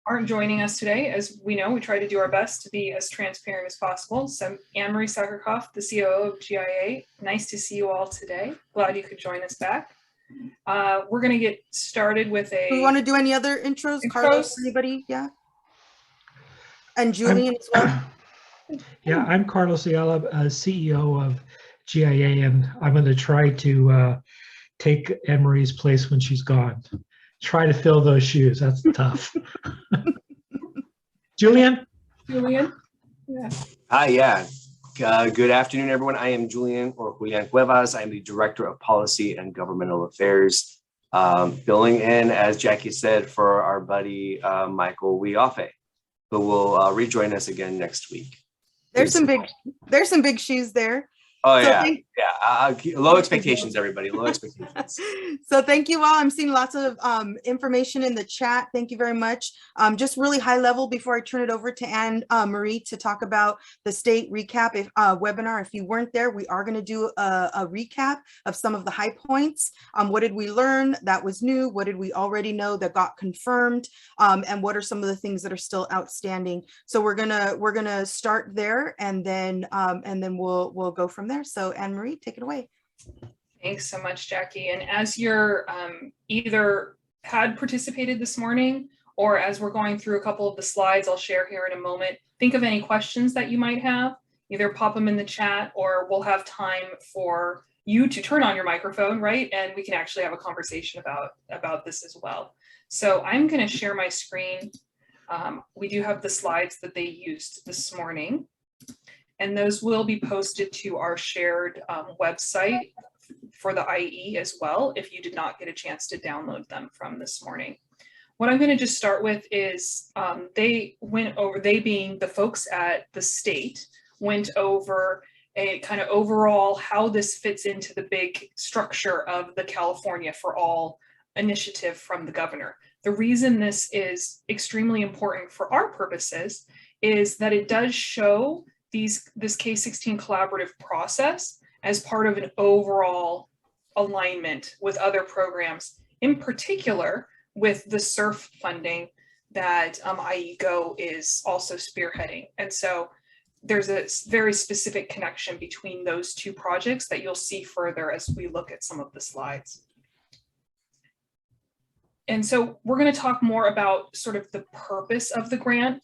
aren't joining us today. As we know, we try to do our best to be as transparent as possible. So Anne-Marie Sacherkoff, the COO of GIA, nice to see you all today. Glad you could join us back. We're going to get started with Do we want to do any other intros? Carlos, anybody? Yeah. And Julian as well. Yeah, I'm Carlos Ayala, CEO of GIA, and I'm going to try to take Anne-Marie's place when she's gone. Try to fill those shoes. That's tough. Julian? Julian? Yeah. Hi, yeah. Good afternoon, everyone. I am Julian Cuevas. I am the Director of Policy and Governmental Affairs, filling in, as Jackie said, for our buddy Michael Weofe, who will rejoin us again next week. There's some big shoes there. Oh, so low expectations, everybody. Low expectations. So thank you all. I'm seeing lots of information in the chat. Thank you very much. Just really high level before I turn it over to Anne-Marie to talk about the state recap webinar. If you weren't there, we are going to do a recap of some of the high points. What did we learn that was new? What did we already know that got confirmed? And what are some of the things that are still outstanding? So we're gonna start there, and then we'll go from there. So Anne-Marie, take it away. Thanks so much, Jackie. And as you're either had participated this morning, or as we're going through a couple of the slides I'll share here in a moment, think of any questions that you might have, either pop them in the chat, or we'll have time for you to turn on your microphone, right? And we can actually have a conversation about this as well. So I'm going to share my screen. We do have the slides that they used this morning, and those will be posted to our shared website for the IE as well, if you did not get a chance to download them from this morning. What I'm going to just start with is they being the folks at the state, went over a kind of overall how this fits into the big structure of the California for All initiative from the governor. The reason this is extremely important for our purposes is that it does show this K-16 collaborative process as part of an overall alignment with other programs, in particular with the SURF funding that IEGO is also spearheading. And so there's a very specific connection between those two projects that you'll see further as we look at some of the slides. And so we're going to talk more about sort of the purpose of the grant.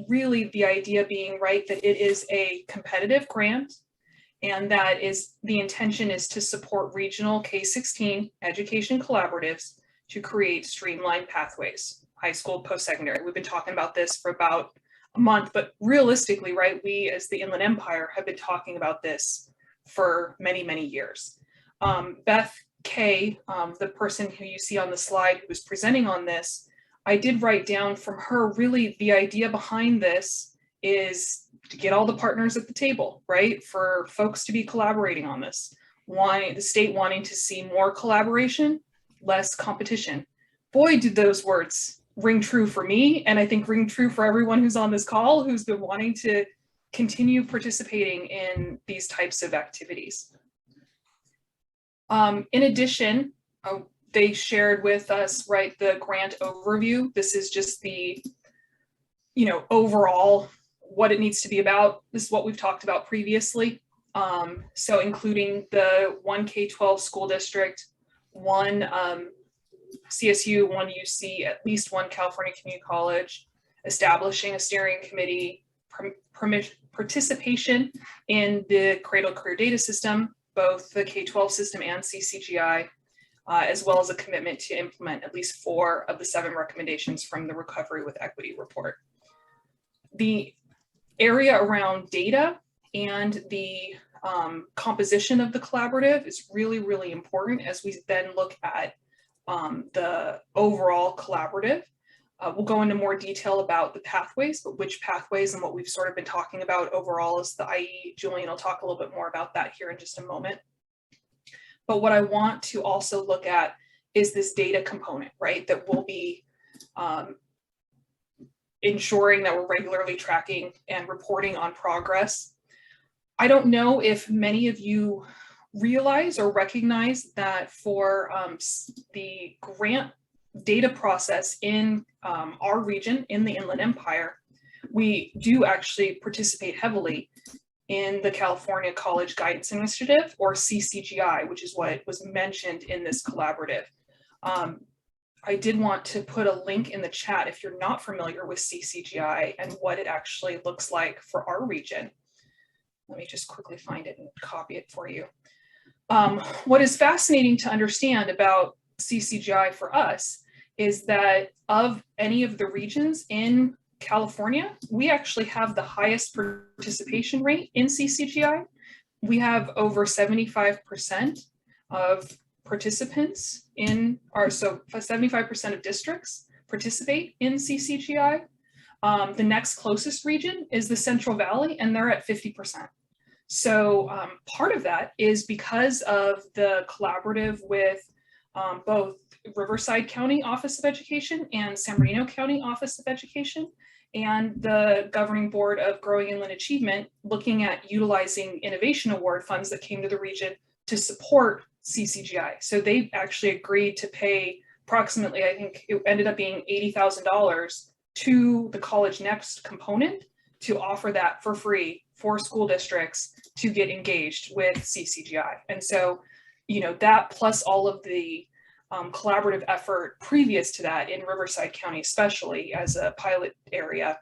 Really the idea being, right, that it is a competitive grant, and that is the intention is to support regional K-16 education collaboratives to create streamlined pathways, high school, post-secondary. We've been talking about this for about a month, but realistically, right, we as the Inland Empire have been talking about this for many, many years. Beth Kay, the person who you see on the slide who was presenting on this, I did write down from her, really the idea behind this is to get all the partners at the table, right? For folks to be collaborating on this. The state wanting to see more collaboration, less competition. Boy, did those words ring true for me, and I think ring true for everyone who's on this call who's been wanting to continue participating in these types of activities. In addition, they shared with us, right, the grant overview. This is just the, overall what it needs to be about. This is what we've talked about previously. So including the 1 K-12 school district, 1 CSU, 1 UC, at least 1 California Community College, establishing a steering committee, participation in the Cradle Career Data System, both the K-12 system and CCGI, as well as a commitment to implement at least 4 of the 7 recommendations from the Recovery with Equity report. The area around data and the composition of the collaborative is really, really important as we then look at the overall collaborative. We'll go into more detail about the pathways, but which pathways and what we've sort of been talking about overall is the IE. Julian will talk a little bit more about that here in just a moment. But what I want to also look at is this data component, right? That will be ensuring that we're regularly tracking and reporting on progress. I don't know if many of you realize or recognize that for the grant data process in our region in the Inland Empire, we do actually participate heavily in the California College Guidance Initiative, or CCGI, which is what was mentioned in this collaborative. I did want to put a link in the chat if you're not familiar with CCGI and what it actually looks like for our region. Let me just quickly find it and copy it for you. What is fascinating to understand about CCGI for us is that of any of the regions in California, we actually have the highest participation rate in CCGI. We have over 75% of participants in our, so 75% of districts participate in CCGI. The next closest region is the Central Valley, and they're at 50%. So part of that is because of the collaborative with both Riverside County Office of Education and San Bernardino County Office of Education, and the Governing Board of Growing Inland Achievement, looking at utilizing Innovation Award funds that came to the region to support CCGI. So they actually agreed to pay approximately, I think it ended up being $80,000 to the College Next component to offer that for free for school districts to get engaged with CCGI. And so, you know, that plus all of the collaborative effort previous to that in Riverside County, especially as a pilot area,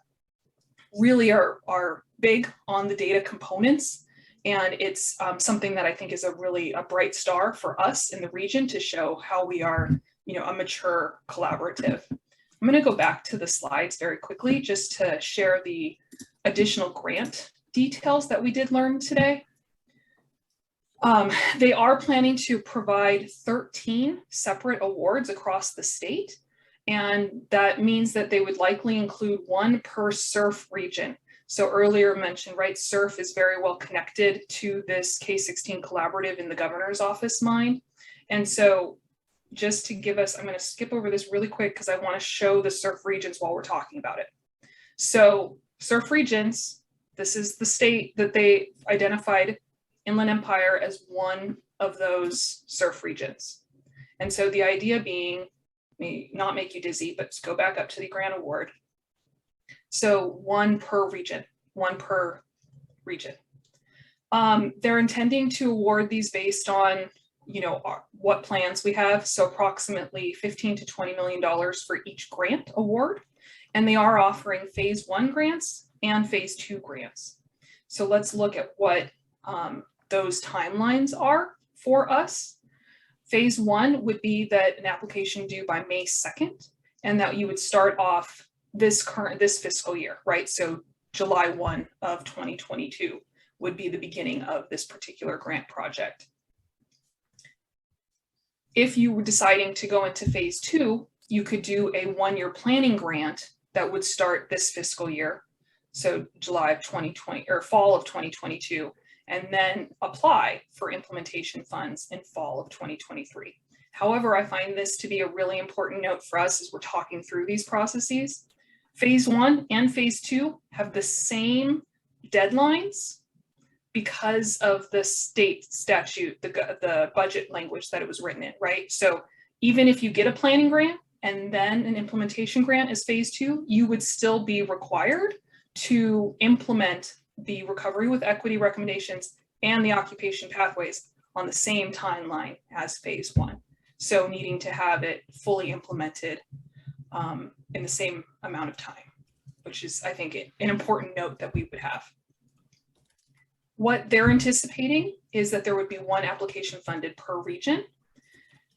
really are big on the data components. And it's something that I think is a bright star for us in the region to show how we are, you know, a mature collaborative. I'm going to go back to the slides very quickly just to share the additional grant details that we did learn today. They are planning to provide 13 separate awards across the state, and that means that they would likely include one per SURF region. So earlier mentioned, right, SURF is very well connected to this K-16 collaborative in the governor's office mind. And so just to give us, I'm going to skip over this really quick because I want to show the SURF regions while we're talking about it. So SURF regions, this is the state that they identified Inland Empire as one of those SURF regions. And so the idea being, may not make you dizzy, but go back up to the grant award. So one per region, one per region. They're intending to award these based on, you know, what plans we have. So approximately $15 to $20 million for each grant award. And they are offering phase 1 grants and phase 2 grants. So let's look at what those timelines are for us. Phase 1 would be that an application due by May 2nd, and that you would start off this fiscal year, right? So July 1 of 2022 would be the beginning of this particular grant project. If you were deciding to go into phase 2, you could do a 1-year planning grant that would start this fiscal year. So July of 2020 or fall of 2022, and then apply for implementation funds in fall of 2023. However, I find this to be a really important note for us as we're talking through these processes. Phase 1 and phase 2 have the same deadlines because of the state statute, the budget language that it was written in, right? So even if you get a planning grant and then an implementation grant as phase 2, you would still be required to implement the recovery with equity recommendations and the occupation pathways on the same timeline as phase 1. So needing to have it fully implemented in the same amount of time, which is, I think, an important note that we would have. What they're anticipating is that there would be one application funded per region.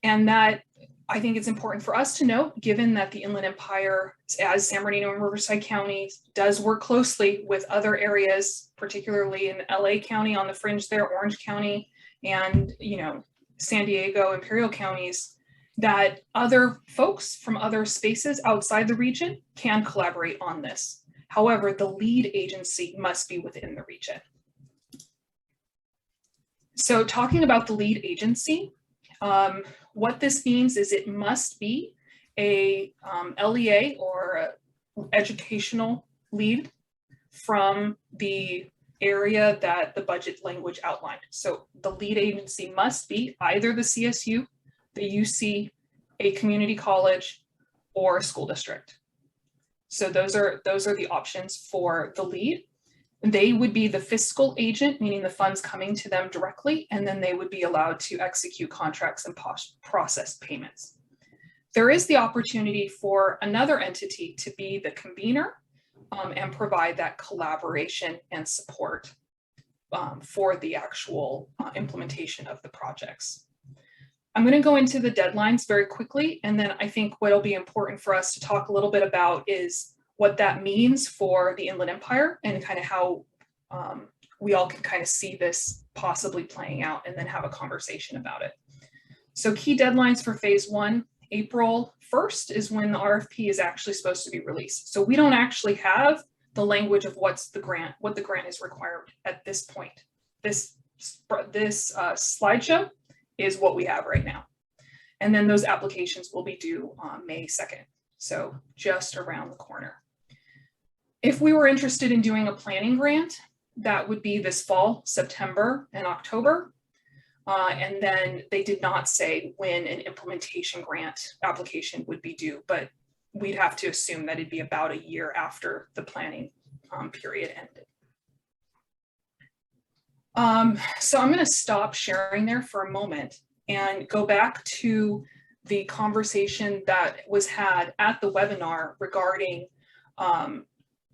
And that, I think it's important for us to note, given that the Inland Empire, as San Bernardino and Riverside County, does work closely with other areas, particularly in LA County on the fringe there, Orange County, and, you know, San Diego, Imperial counties, that other folks from other spaces outside the region can collaborate on this. However, the lead agency must be within the region. So talking about the lead agency, what this means is it must be a LEA or a educational lead from the area that the budget language outlined. So the lead agency must be either the CSU, the UC, a community college, or a school district. So those are the options for the lead. They would be the fiscal agent, meaning the funds coming to them directly, and then they would be allowed to execute contracts and process payments. There is the opportunity for another entity to be the convener and provide that collaboration and support for the actual implementation of the projects. I'm going to go into the deadlines very quickly, and then I think what'll be important for us to talk a little bit about is what that means for the Inland Empire and kind of how we all can kind of see this possibly playing out and then have a conversation about it. So key deadlines for phase 1, April 1st is when the RFP is actually supposed to be released. So we don't actually have the language of what the grant is required at this point. This slideshow is what we have right now. And then those applications will be due on May 2nd. So just around the corner. If we were interested in doing a planning grant, that would be this fall, September and October. And then they did not say when an implementation grant application would be due, but we'd have to assume that it'd be about a year after the planning period ended. So I'm going to stop sharing there for a moment and go back to the conversation that was had at the webinar regarding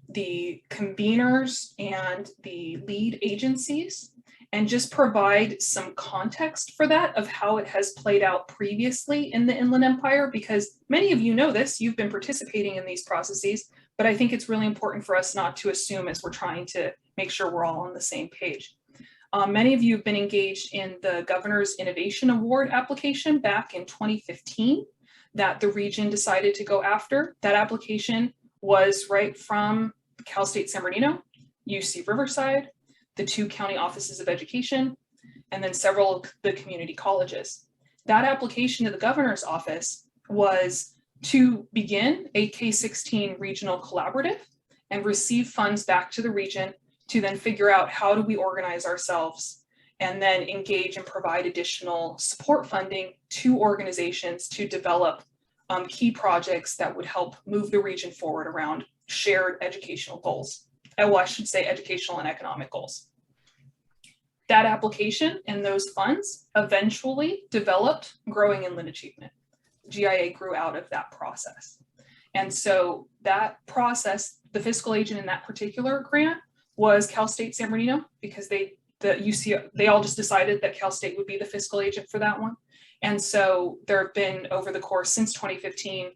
the conveners and the lead agencies, and just provide some context for that of how it has played out previously in the Inland Empire, because many of you know this, you've been participating in these processes, but I think it's really important for us not to assume as we're trying to make sure we're all on the same page. Many of you have been engaged in the Governor's Innovation Award application back in 2015 that the region decided to go after. That application was right from Cal State San Bernardino, UC Riverside, the 2 county offices of education, and then several of the community colleges. That application to the governor's office was to begin a K-16 regional collaborative and receive funds back to the region to then figure out how do we organize ourselves and then engage and provide additional support funding to organizations to develop key projects that would help move the region forward around shared educational goals. Well, I should say educational and economic goals. That application and those funds eventually developed Growing Inland Achievement. GIA grew out of that process. And so that process, the fiscal agent in that particular grant was Cal State San Bernardino, because they all just decided that Cal State would be the fiscal agent for that one. And so there have been, over the course since 2015,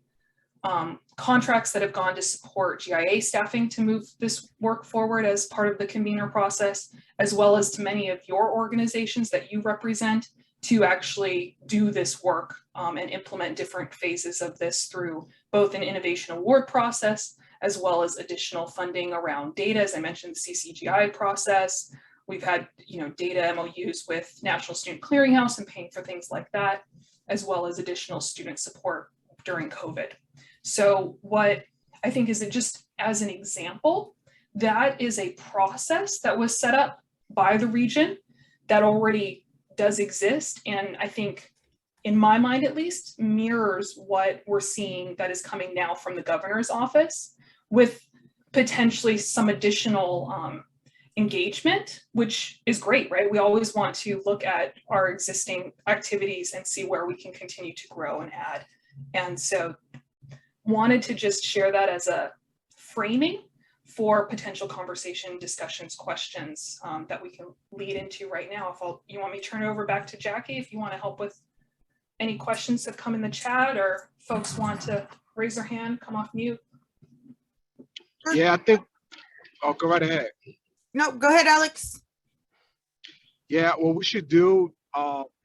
contracts that have gone to support GIA staffing to move this work forward as part of the convener process, as well as to many of your organizations that you represent to actually do this work and implement different phases of this through both an innovation award process, as well as additional funding around data. As I mentioned, the CCGI process. We've had, data MOUs with National Student Clearinghouse and paying for things like that, as well as additional student support during COVID. So what I think is, just as an example, that is a process that was set up by the region that already does exist. And I think, in my mind at least, mirrors what we're seeing that is coming now from the governor's office, with potentially some additional engagement, which is great, right? We always want to look at our existing activities and see where we can continue to grow and add. And so wanted to just share that as a framing for potential conversation, discussions, questions that we can lead into right now. You want me to turn it over back to Jackie, if you want to help with any questions that come in the chat, or folks want to raise their hand, come off mute. Yeah, I think, go right ahead. No, go ahead, Alex. Yeah, what we should do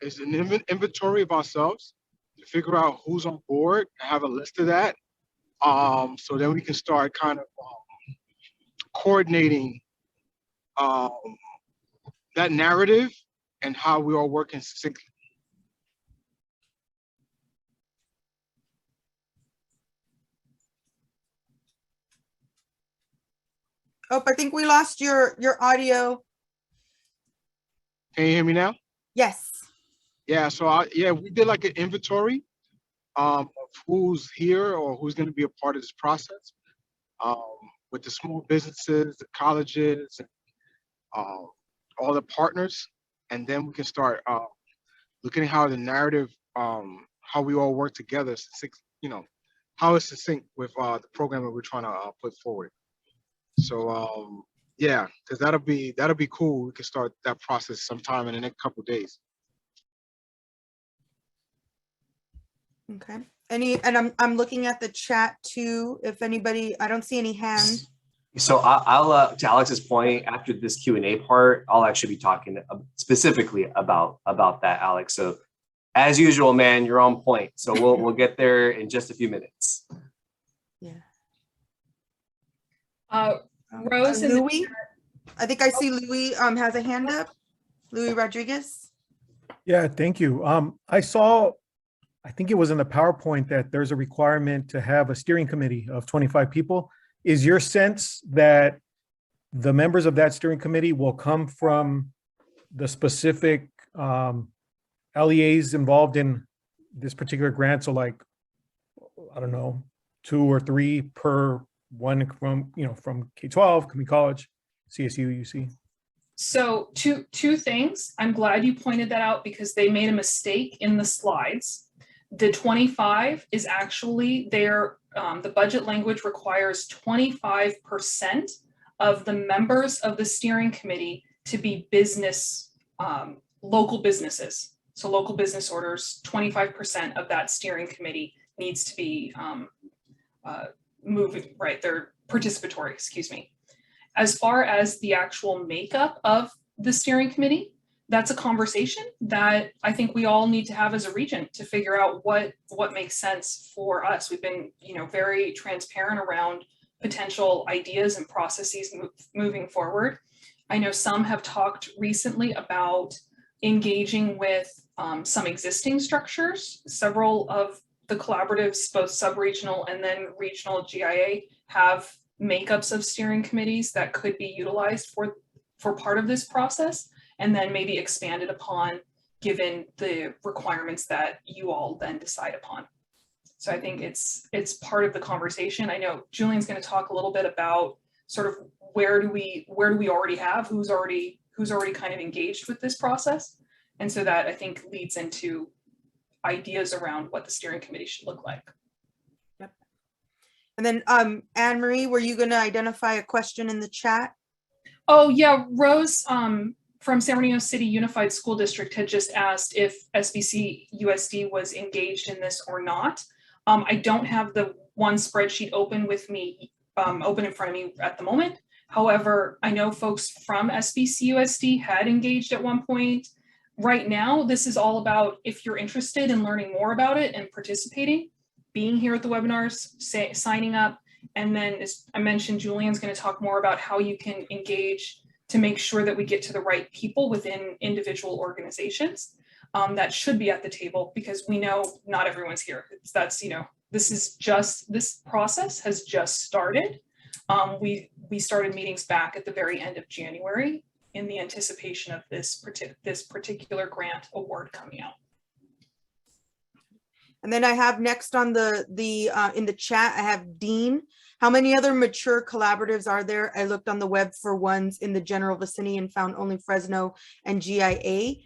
is an inventory of ourselves to figure out who's on board and have a list of that. So then we can start kind of coordinating that narrative and how we are working succinctly. Oh, I think we lost your audio. Can you hear me now? Yes. Yeah, so we did like an inventory of who's here or who's going to be a part of this process. um, with the small businesses, the colleges, uh, all the partners, and then we can start looking at how the narrative, how we all work together, how it's succinct with the program that we're trying to put forward. So yeah, because that'll be cool. We can start that process sometime in the next couple of days. Okay. And I'm looking at the chat too. If anybody, I don't see any hands. So I'll to Alex's point, after this Q&A part, I'll actually be talking specifically about that, Alex. So as usual, man, you're on point. So we'll get there in just a few minutes. Yeah. Rose and Louis, I think I see Louis has a hand up. Louis Rodriguez. Yeah, thank you. I think it was in the PowerPoint that there's a requirement to have a steering committee of 25 people. Is your sense that the members of that steering committee will come from the specific LEAs involved in this particular grant? So like, I don't know, 2 or 3 per one from, from K-12, community college, CSU, UC? So two things. I'm glad you pointed that out because they made a mistake in the slides. The 25 is actually the budget language requires 25% of the members of the steering committee to be local businesses. So local business orders, 25% of that steering committee needs to be moving, right? They're participatory, excuse me. As far as the actual makeup of the steering committee, that's a conversation that I think we all need to have as a region to figure out what makes sense for us. We've been, very transparent around potential ideas and processes moving forward. I know some have talked recently about engaging with some existing structures. Several of the collaboratives, both sub-regional and then regional GIA, have makeups of steering committees that could be utilized for part of this process, and then maybe expanded upon given the requirements that you all then decide upon. So I think it's part of the conversation. I know Julian's going to talk a little bit about sort of where do we already have, who's already kind of engaged with this process. And so that I think leads into ideas around what the steering committee should look like. Yep. And then Anne Marie, were you going to identify a question in the chat? Oh yeah, Rose from San Bernardino City Unified School District had just asked if SBC USD was engaged in this or not. I don't have the one spreadsheet open with me, open in front of me at the moment. However, I know folks from SBC USD had engaged at one point. Right now, this is all about if you're interested in learning more about it and participating, being here at the webinars, signing up. And then, as I mentioned, Julian's going to talk more about how you can engage to make sure that we get to the right people within individual organizations that should be at the table, because we know not everyone's here. This process has just started. We started meetings back at the very end of January in the anticipation of this particular grant award coming out. And then I have next on the in the chat, I have Dean. How many other mature collaboratives are there? I looked on the web for ones in the general vicinity and found only Fresno and GIA.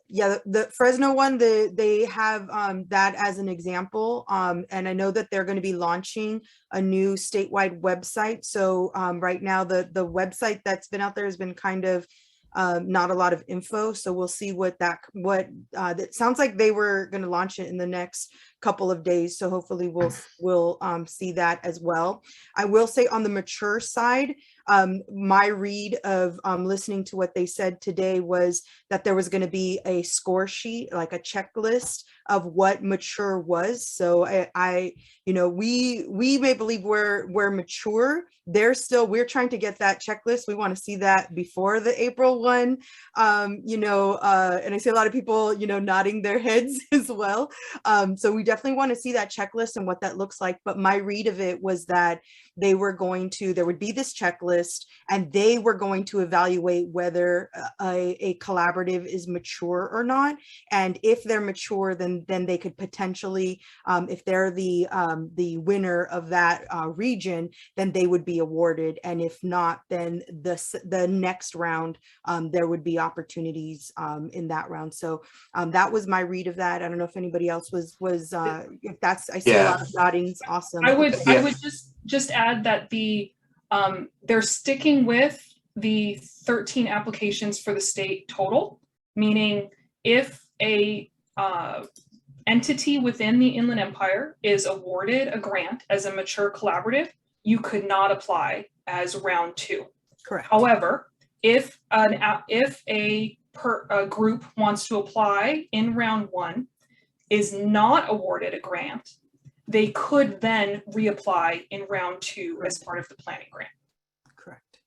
Yeah, the Fresno one, they have that as an example. And I know that they're going to be launching a new statewide website. So right now the website that's been out there has been kind of not a lot of info. So we'll see that sounds like they were going to launch it in the next couple of days. So hopefully we'll see that as well. I will say on the mature side, my read of listening to what they said today was that there was going to be a score sheet, like a checklist of what mature was. So we may believe we're mature. We're trying to get that checklist. We want to see that before the April one, and I see a lot of people, nodding their heads as well. So we definitely want to see that checklist and what that looks like. But my read of it was that there would be this checklist. checklist, and they were going to evaluate whether a collaborative is mature or not. And if they're mature, then they could potentially, if they're the winner of that region, then they would be awarded. And if not, then the next round, there would be opportunities in that round. So that was my read of that. I don't know if anybody else was if that's, I see a lot of noddings. Awesome. I would just add that they're sticking with the 13 applications for the state total, meaning if a entity within the Inland Empire is awarded a grant as a mature collaborative, you could not apply as round 2. Correct. However, if a group wants to apply in round 1, is not awarded a grant, they could then reapply in round 2 as part of the planning grant. Correct.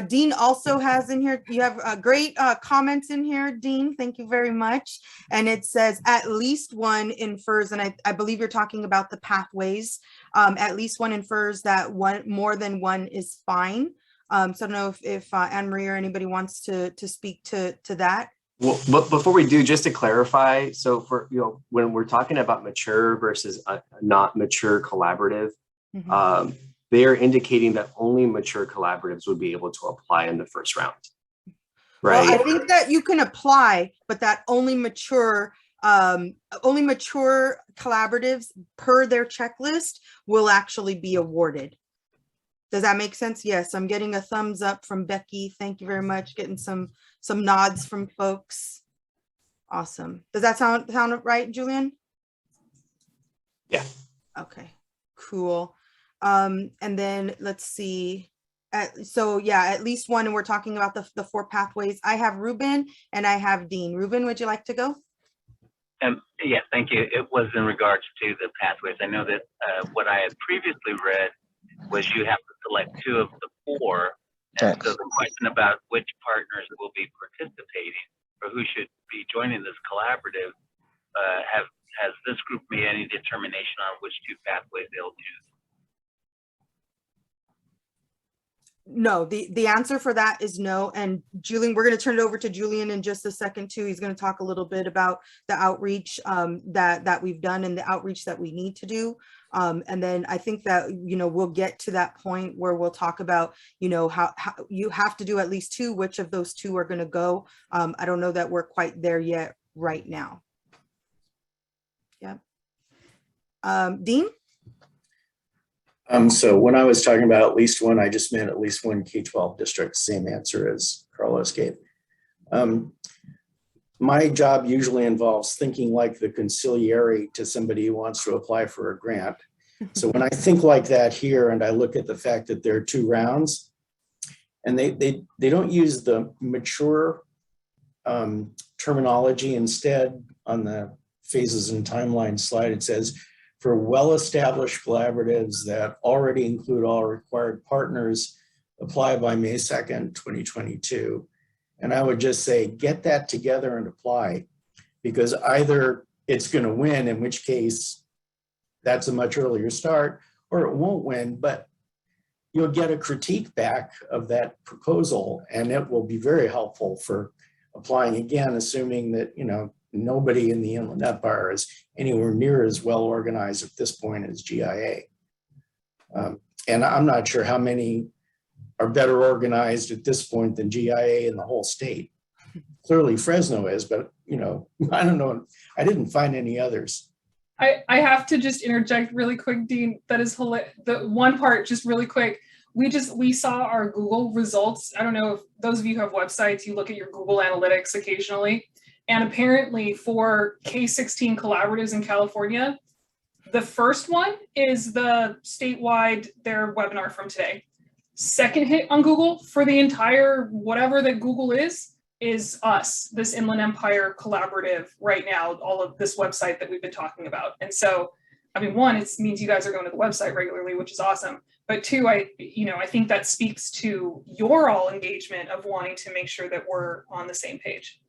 Dean also has in here, you have great comments in here, Dean. Thank you very much. And it says at least one infers, and I believe you're talking about the pathways. At least one infers that more than one is fine. So I don't know if Anne Marie or anybody wants to speak to that. Well, but before we do, just to clarify, so for, when we're talking about mature versus not mature collaborative, they are indicating that only mature collaboratives would be able to apply in the first round, right? Well, I think that you can apply, but that only mature collaboratives per their checklist will actually be awarded. Does that make sense? Yes, I'm getting a thumbs up from Becky. Thank you very much. Getting some nods from folks. Awesome. Does that sound right, Julian? Yeah. Okay, cool. And then let's see. So yeah, at least one, and we're talking about the 4 pathways. I have Ruben and I have Dean. Ruben, would you like to go? Yeah, thank you. It was in regards to the pathways. I know that what I had previously read was you have to select 2 of the 4. And so the question about which partners will be participating or who should be joining this collaborative, has this group made any determination on which 2 pathways they'll choose? No, the answer for that is no. And Julian, we're going to turn it over to Julian in just a second too. He's going to talk a little bit about the outreach that we've done and the outreach that we need to do. And then I think that, we'll get to that point where we'll talk about, how you have to do at least 2, which of those 2 are going to go. I don't know that we're quite there yet right now. Yeah. Dean? So when I was talking about at least one, I just meant at least one K-12 district, same answer as Carlos gave. My job usually involves thinking like the consigliere to somebody who wants to apply for a grant. So when I think like that here, and I look at the fact that there are 2 rounds, and they don't use the mature terminology. Instead, on the phases and timeline slide, it says, for well-established collaboratives that already include all required partners, apply by May 2nd, 2022. And I would just say, get that together and apply, because either it's going to win, in which case that's a much earlier start, or it won't win, but you'll get a critique back of that proposal, and it will be very helpful for applying again, assuming that, nobody in the Inland Empire is anywhere near as well organized at this point as GIA. And I'm not sure how many are better organized at this point than GIA in the whole state. Clearly Fresno is, but I don't know. I didn't find any others. I have to just interject really quick, Dean. That is hilarious. The one part, just really quick. We saw our Google results. I don't know if those of you who have websites, you look at your Google Analytics occasionally. And apparently for K-16 collaboratives in California, the first one is the statewide, their webinar from today. Second hit on Google for the entire whatever that Google is us, this Inland Empire collaborative right now, all of this website that we've been talking about. And so, I mean, 1, it means you guys are going to the website regularly, which is awesome. But 2, I think that speaks to your all engagement of wanting to make sure that we're on the same page.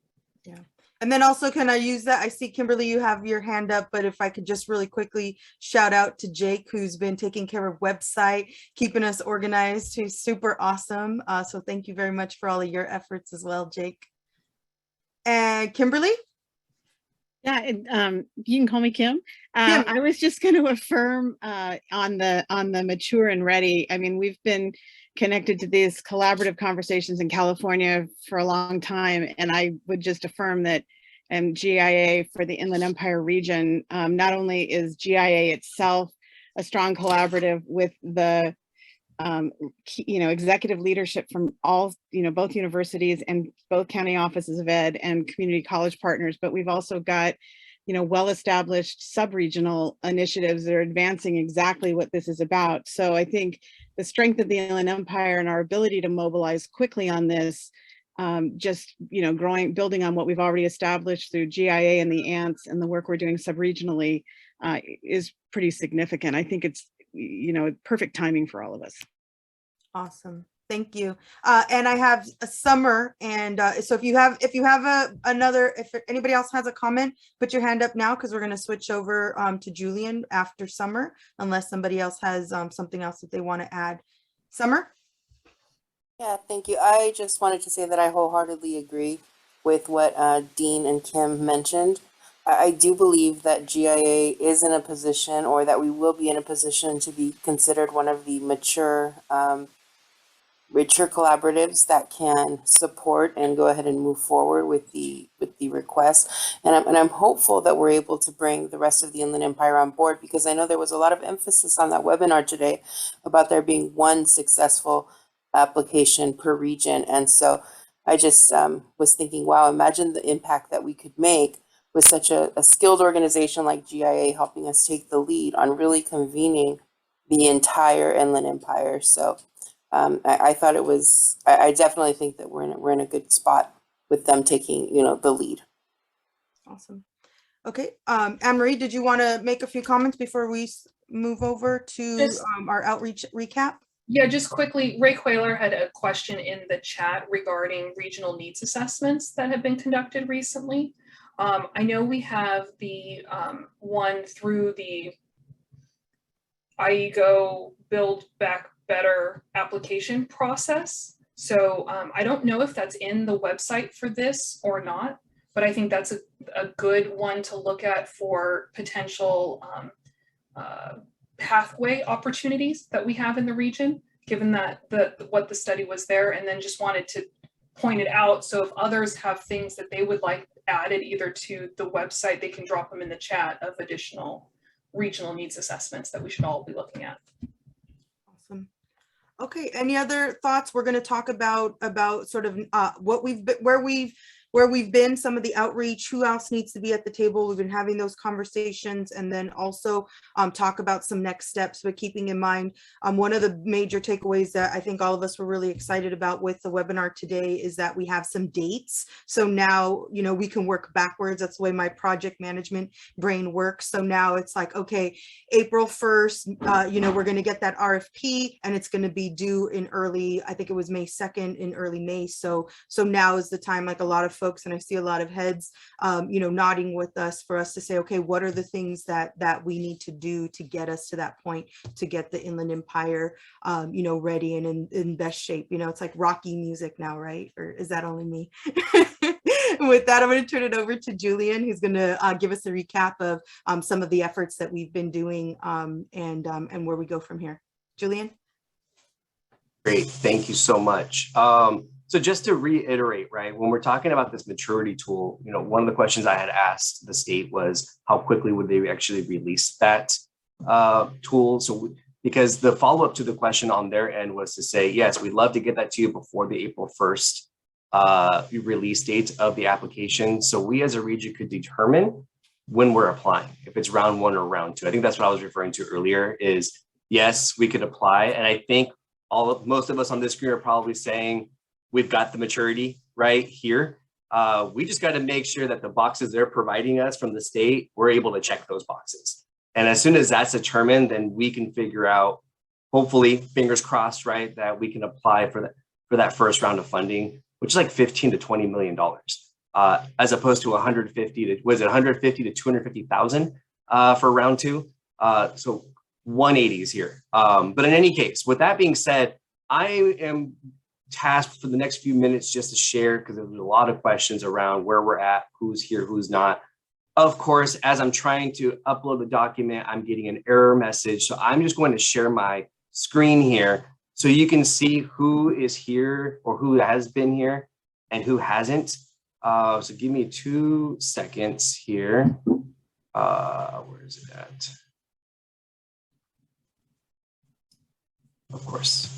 Yeah. And then also, can I use that? I see Kimberly, you have your hand up, but if I could just really quickly shout out to Jake, who's been taking care of website, keeping us organized, who's super awesome. So thank you very much for all of your efforts as well, Jake. And Kimberly? Yeah, you can call me Kim. Kim. I was just going to affirm on the mature and ready. I mean, we've been connected to these collaborative conversations in California for a long time, and I would just affirm that GIA for the Inland Empire region, not only is GIA itself a strong collaborative with the executive leadership from all, both universities and both county offices of ed and community college partners, but we've also got, well-established sub-regional initiatives that are advancing exactly what this is about. So I think the strength of the Inland Empire and our ability to mobilize quickly on this, building on what we've already established through GIA and the ANTS and the work we're doing sub-regionally is pretty significant. I think it's perfect timing for all of us. Awesome. Thank you. And I have a Summer, and so if you have if anybody else has a comment, put your hand up now, because we're going to switch over to Julian after Summer, unless somebody else has something else that they want to add. Summer? Yeah, thank you. I just wanted to say that I wholeheartedly agree with what Dean and Kim mentioned. I do believe that GIA is in a position, or that we will be in a position, to be considered one of the mature collaboratives that can support and go ahead and move forward with the request. And I'm hopeful that we're able to bring the rest of the Inland Empire on board, because I know there was a lot of emphasis on that webinar today about there being one successful application per region. And so I just was thinking, wow, imagine the impact that we could make with such a skilled organization like GIA helping us take the lead on really convening the entire Inland Empire. So I thought it was, I definitely think that we're in a good spot with them taking, the lead. Awesome. Okay. Anne-Marie, did you want to make a few comments before we move over to our outreach recap? Yeah, just quickly, Ray Quayler had a question in the chat regarding regional needs assessments that have been conducted recently. I know we have the one through the IEGO Build Back Better application process. So I don't know if that's in the website for this or not, but I think that's a good one to look at for potential pathway opportunities that we have in the region, given that what the study was there. And then just wanted to point it out, so if others have things that they would like added either to the website, they can drop them in the chat of additional regional needs assessments that we should all be looking at. Awesome. Okay, any other thoughts? We're going to talk about sort of what we've been, where we've been, some of the outreach, who else needs to be at the table. We've been having those conversations, and then also talk about some next steps, but keeping in mind one of the major takeaways that I think all of us were really excited about with the webinar today is that we have some dates. So now, we can work backwards. That's the way my project management brain works. So now it's like, okay, April 1st, we're going to get that RFP, and it's going to be due in early, I think it was May 2nd, in early May. So now is the time, like a lot of folks, and I see a lot of heads, nodding with us, for us to say, okay, what are the things that we need to do to get us to that point, to get the Inland Empire, ready and in best shape. It's like Rocky music now, right? Or is that only me? With that, I'm going to turn it over to Julian, who's going to give us a recap of some of the efforts that we've been doing and where we go from here. Julian? Great, thank you so much. So just to reiterate, right, when we're talking about this maturity tool, one of the questions I had asked the state was how quickly would they actually release that tool? So because the follow-up to the question on their end was to say, yes, we'd love to get that to you before the April 1st release date of the application. So we as a region could determine when we're applying, if it's round 1 or round 2. I think that's what I was referring to earlier is, yes, we could apply. And I think most of us on this screen are probably saying, we've got the maturity right here. We just got to make sure that the boxes they're providing us from the state, we're able to check those boxes. And as soon as that's determined, then we can figure out, hopefully, fingers crossed, right, that we can apply for that first round of funding, which is like $15 to $20 million. as opposed to 150 to, was it 150 to 250,000 for round two? So 180s here. But in any case, with that being said, I am tasked for the next few minutes just to share, because there's a lot of questions around where we're at, who's here, who's not. Of course, as I'm trying to upload the document, I'm getting an error message. So I'm just going to share my screen here so you can see who is here or who has been here and who hasn't. So give me 2 seconds here. Where is it at? Of course.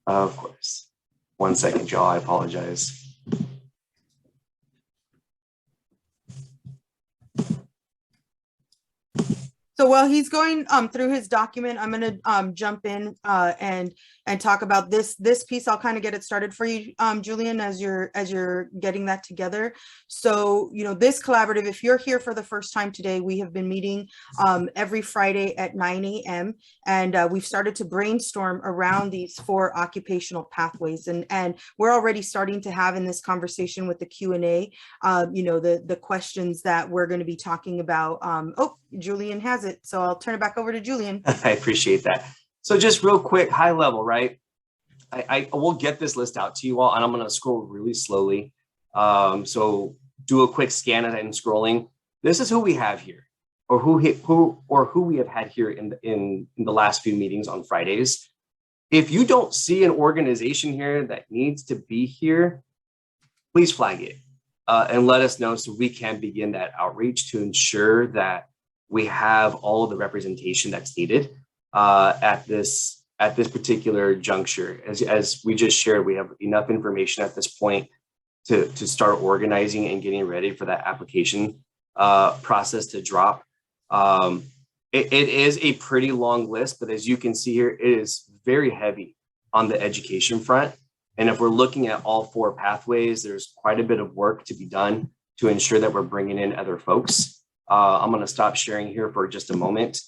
Of course. 1 second, y'all. I apologize. So while he's going through his document, I'm going to jump in and talk about this piece. I'll kind of get it started for you, Julian, as you're getting that together. So, you know, this collaborative, if you're here for the first time today, we have been meeting every Friday at 9 a.m. and we've started to brainstorm around these 4 occupational pathways, and we're already starting to have in this conversation with the Q&A, you know, the questions that we're going to be talking about. Oh, Julian has it. So I'll turn it back over to Julian. I appreciate that. So just real quick, high level, right? I will get this list out to you all, and I'm going to scroll really slowly. So do a quick scan as I'm scrolling. This is who we have here, or who we have had here in the last few meetings on Fridays. If you don't see an organization here that needs to be here, please flag it and let us know so we can begin that outreach to ensure that we have all of the representation that's needed at this particular juncture. As we just shared, we have enough information at this point to start organizing and getting ready for that application process to drop. It is a pretty long list, but as you can see here, it is very heavy on the education front. And if we're looking at all 4 pathways, there's quite a bit of work to be done to ensure that we're bringing in other folks. I'm going to stop sharing here for just a moment.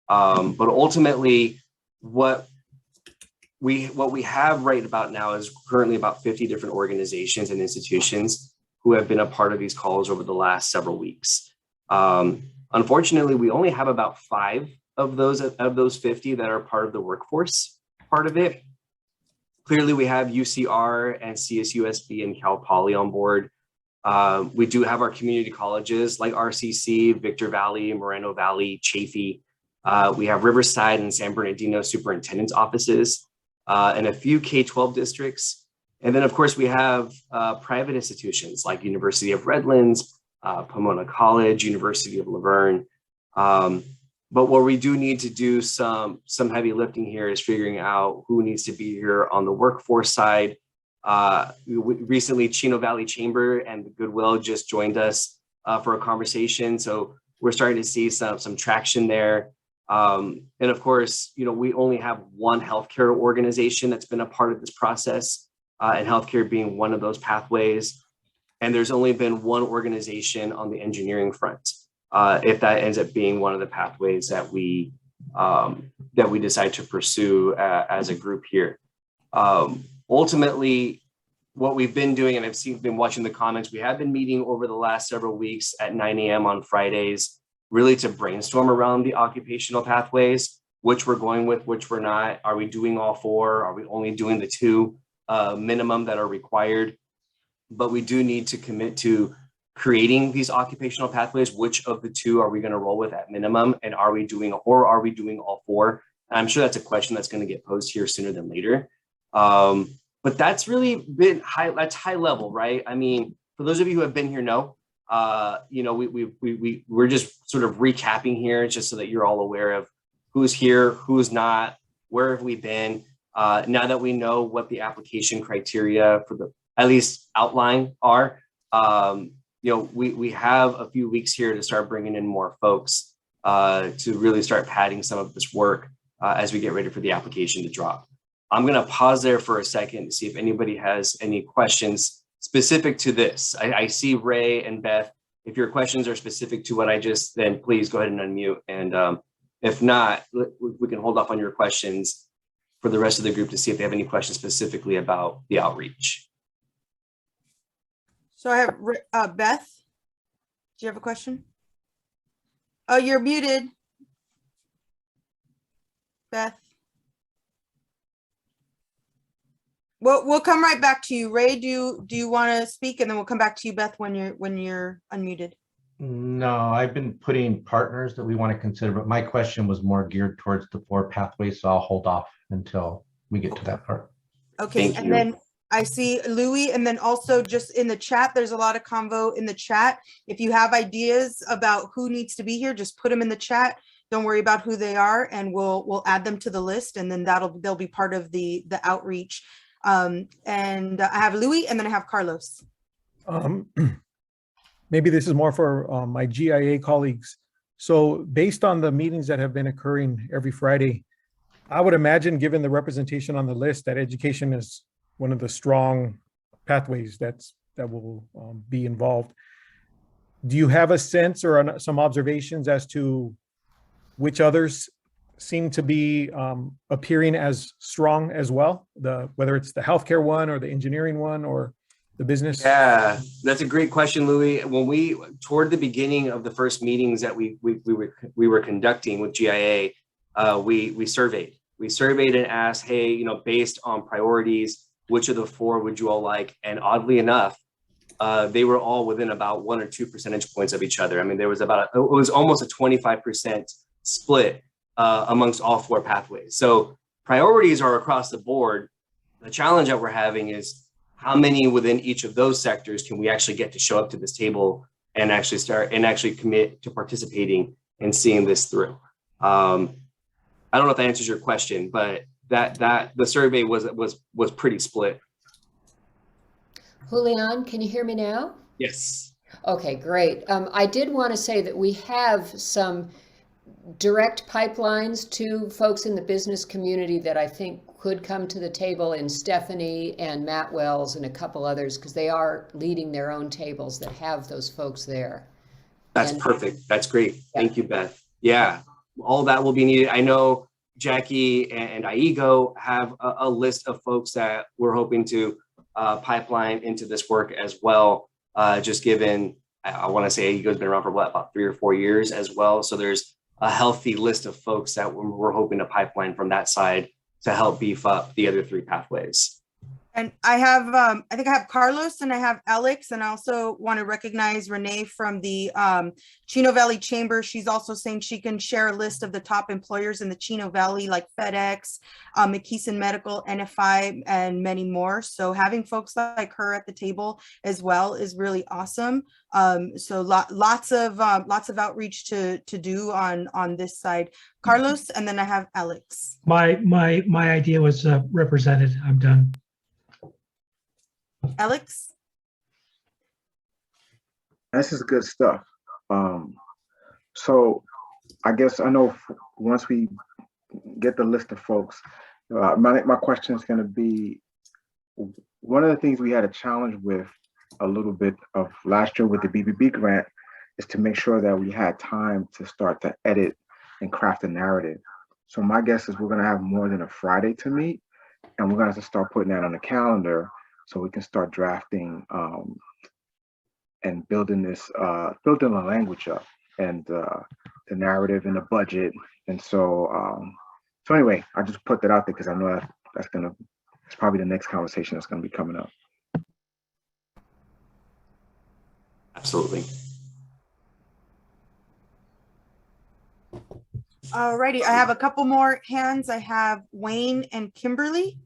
But ultimately, what we have right about now is currently about 50 different organizations and institutions who have been a part of these calls over the last several weeks. Unfortunately, we only have about 5 of those 50 that are part of the workforce part of it. Clearly, we have UCR and CSUSB and Cal Poly on board. We do have our community colleges like RCC, Victor Valley, Moreno Valley, Chaffey. We have Riverside and San Bernardino superintendent's offices and a few K-12 districts. And then, of course, we have private institutions like University of Redlands, Pomona College, University of Laverne. But what we do need to do some heavy lifting here is figuring out who needs to be here on the workforce side. Recently, Chino Valley Chamber and the Goodwill just joined us for a conversation. So we're starting to see some traction there. And of course, you know, we only have one healthcare organization that's been a part of this process, and healthcare being one of those pathways. And there's only been one organization on the engineering front, if that ends up being one of the pathways that we decide to pursue as a group here. Ultimately, what we've been doing, and been watching the comments, we have been meeting over the last several weeks at 9 a.m. on Fridays, really to brainstorm around the occupational pathways, which we're going with, which we're not. Are we doing all 4? Are we only doing the 2 minimum that are required? But we do need to commit to creating these occupational pathways. Which of the 2 are we going to roll with at minimum? And are we doing all 4? And I'm sure that's a question that's going to get posed here sooner than later. But that's really been high. That's high level, right? I mean, for those of you who have been here, you know, we're just sort of recapping here, just so that you're all aware of who's here, who's not, where have we been. Now that we know what the application criteria for the at least outline are, you know, we have a few weeks here to start bringing in more folks to really start padding some of this work as we get ready for the application to drop. I'm going to pause there for a second to see if anybody has any questions specific to this. I see Ray and Beth. If your questions are specific to what I just, then please go ahead and unmute. And if not, we can hold off on your questions for the rest of the group to see if they have any questions specifically about the outreach. So I have Beth. Do you have a question? Oh, you're muted. Beth. We'll come right back to you. Ray, do you want to speak, and then we'll come back to you, Beth, when you're unmuted. No, I've been putting partners that we want to consider, but my question was more geared towards the 4 pathways, so I'll hold off until we get to that part. Okay, Thank and you. then I see Louis, and then also just in the chat, there's a lot of convo in the chat. If you have ideas about who needs to be here, just put them in the chat. Don't worry about who they are, and we'll add them to the list, and then they'll be part of the outreach. And I have Louis, and then I have Carlos. Maybe this is more for my GIA colleagues. So based on the meetings that have been occurring every Friday, I would imagine, given the representation on the list, that education is one of the strong pathways that will be involved. Do you have a sense or some observations as to which others seem to be appearing as strong as well? Whether it's the healthcare one or the engineering one or the business? Yeah, that's a great question, Louis. When toward the beginning of the first meetings that we were conducting with GIA, we surveyed. We surveyed and asked, hey, based on priorities, which of the 4 would you all like? And oddly enough, they were all within about 1 or 2 percentage points of each other. I mean, there was it was almost a 25% split amongst all 4 pathways. So priorities are across the board. The challenge that we're having is how many within each of those sectors can we actually get to show up to this table and actually commit to participating and seeing this through. I don't know if that answers your question, but that the survey was pretty split. Julian, can you hear me now? Yes. Okay, great. I did want to say that we have some direct pipelines to folks in the business community that I think could come to the table, in Stephanie and Matt Wells and a couple others, because they are leading their own tables that have those folks there. That's perfect. That's great. Yeah. Thank you, Beth. Yeah, all that will be needed. I know Jackie and IEGO have a list of folks that we're hoping to pipeline into this work as well. Just given, I want to say IEGO's been around for about 3 or 4 years as well. So there's a healthy list of folks that we're hoping to pipeline from that side to help beef up the other 3 pathways. And I have, I think I have Carlos and I have Alex, and I also want to recognize Renee from the Chino Valley Chamber. She's also saying she can share a list of the top employers in the Chino Valley, like FedEx, McKesson Medical, NFI, and many more. So having folks like her at the table as well is really awesome. So lots of outreach to do on this side. Carlos, and then I have Alex. My idea was represented. I'm done. Alex? This is good stuff. So I guess I know once we get the list of folks, my question is going to be, one of the things we had a challenge with a little bit of last year with the BBB grant is to make sure that we had time to start to edit and craft a narrative. So my guess is we're going to have more than a Friday to meet, and we're going to have to start putting that on the calendar so we can start drafting and building the language up, and the narrative and the budget. And so anyway, I just put that out there because I know it's probably the next conversation that's going to be coming up. Absolutely. Alrighty, I have a couple more hands. I have Wayne and Kimberly.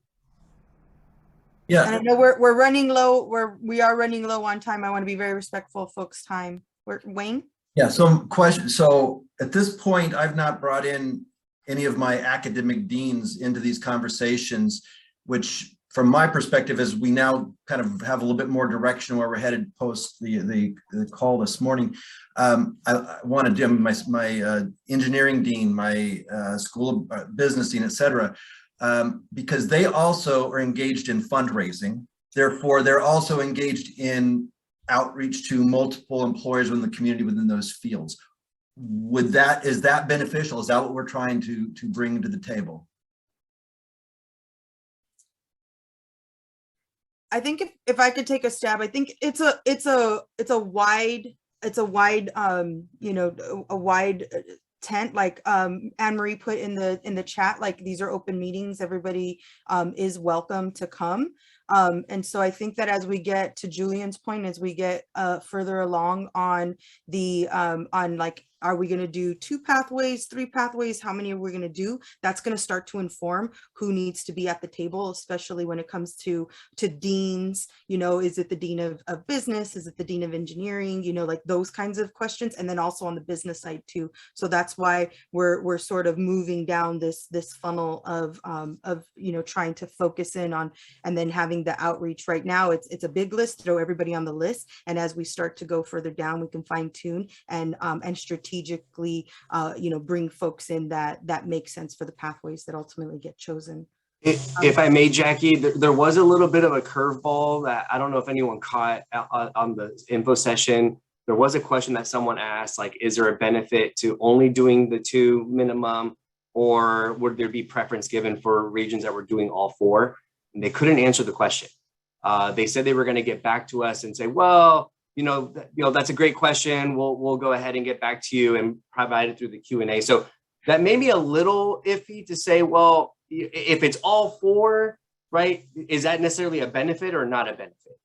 Yeah, and I know we're running low. We are running low on time. I want to be very respectful of folks' time. Wayne? Yeah, so question. So at this point, I've not brought in any of my academic deans into these conversations, which from my perspective, as we now kind of have a little bit more direction where we're headed post the call this morning, I want to do my engineering dean, my school of business dean, et cetera, because they also are engaged in fundraising. Therefore, they're also engaged in outreach to multiple employers within the community within those fields. Is that beneficial? Is that what we're trying to bring to the table? I think if I could take a stab, I think it's a wide you know, a wide tent, like Anne Marie put in the chat, like these are open meetings, everybody is welcome to come. And so I think that as we get to Julian's point, as we get further along on the on like, are we going to do 2 pathways, 3 pathways? How many are we going to do? That's going to start to inform who needs to be at the table, especially when it comes to deans. You know, is it the dean of business? Is it the dean of engineering? You know, like those kinds of questions. And then also on the business side too. So that's why we're sort of moving down this funnel of you know, trying to focus in on, and then having the outreach. Right now it's a big list, throw everybody on the list, and as we start to go further down, we can fine tune and strategically you know, bring folks in that make sense for the pathways that ultimately get chosen. If I may, Jackie, there was a little bit of a curveball that I don't know if anyone caught on the info session. There was a question that someone asked, like, is there a benefit to only doing the 2 minimum, or would there be preference given for regions that were doing all 4? And they couldn't answer the question. They said they were going to get back to us and say, well, you know, that's a great question. We'll go ahead and get back to you and provide it through the Q&A. So that may be a little iffy to say, well, if it's all 4, right, is that necessarily a benefit or not a benefit?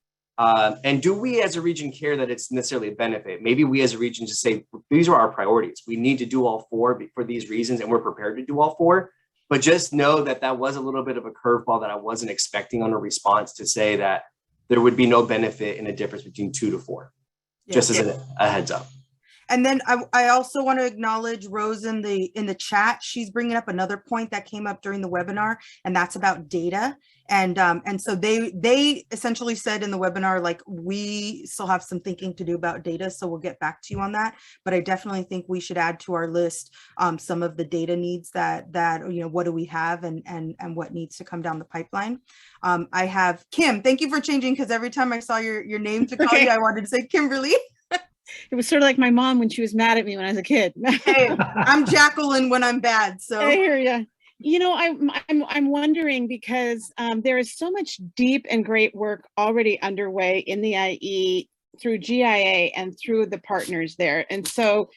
And do we as a region care that it's necessarily a benefit? Maybe we as a region just say, these are our priorities. We need to do all 4 for these reasons, and we're prepared to do all 4. But just know that that was a little bit of a curveball that I wasn't expecting on a response, to say that there would be no benefit in a difference between 2 to 4, just as a heads up. And then I also want to acknowledge Rose in the chat. She's bringing up another point that came up during the webinar, and that's about data. And so they essentially said in the webinar, like, we still have some thinking to do about data, so we'll get back to you on that. But I definitely think we should add to our list some of the data needs that you know, what do we have, and what needs to come down the pipeline. I have Kim. Thank you for changing, because every time I saw your name to call you, I wanted to say Kimberly. It was sort of like my mom when she was mad at me when I was a kid. Hey, I'm Jacqueline when I'm bad. So I hear you. You know, I'm wondering, because there is so much deep and great work already underway in the IE through GIA and through the partners there. And so